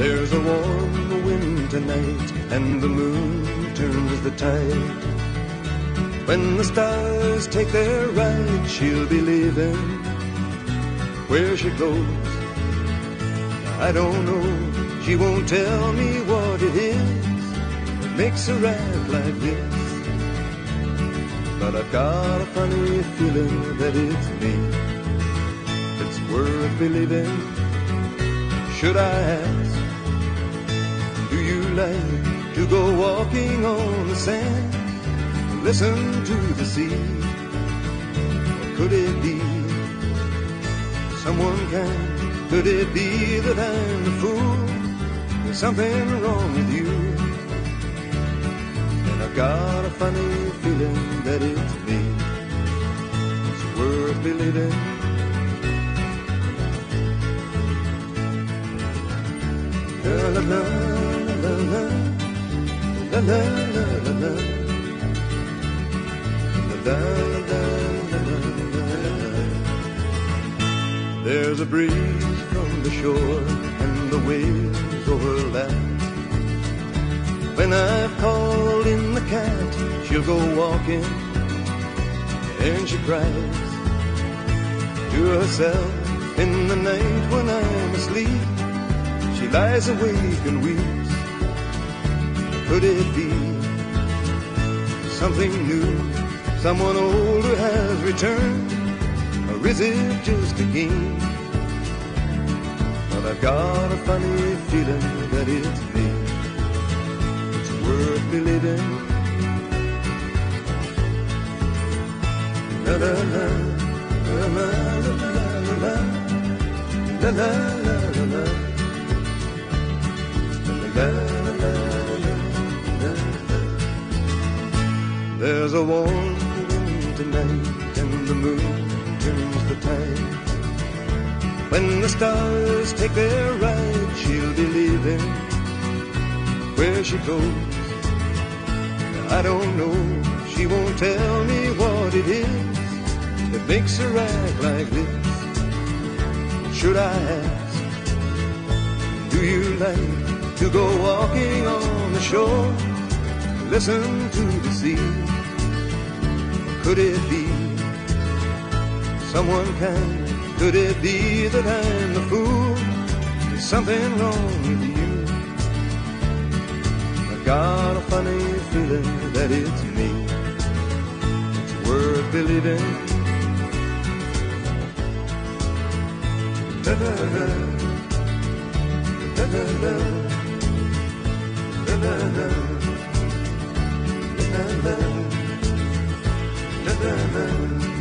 There's a warm wind tonight, and the moon turns the tide. When the stars take their ride, she'll be leaving. Where she goes, I don't know. She won't tell me what it is that makes her act like this. But I've got a funny feeling that it's me. It's worth believing. Should I ask, do you like to go walking on the sand? Listen to the sea. Or could it be someone kind? Could it be that I'm the fool? There's something wrong with you. And I've got a funny feeling that it's me. It's worth believing. La la la la la la la la la la. There's a breeze from the shore and the waves overlap. When I've called in the cat, she'll go walking and she cries to herself in the night when I'm asleep. She lies awake and weeps. Could it be something new? Someone older has returned, or is it just a game? But I've got a funny feeling that it's me. It's worth believing. La la la, la la la la la, la la la la la, la la la la. There's a warm tonight, and the moon turns the tide. When the stars take their ride, she'll be leaving. Where she goes, I don't know. She won't tell me what it is that makes her act like this. Should I ask, do you like to go walking on the shore? Listen to the sea. Could it be someone kind? Could it be that I'm the fool? There's something wrong with you. I've got a funny feeling that it's me. It's worth believing. Da da da, da da da, da da da, da da da. Da, da, da.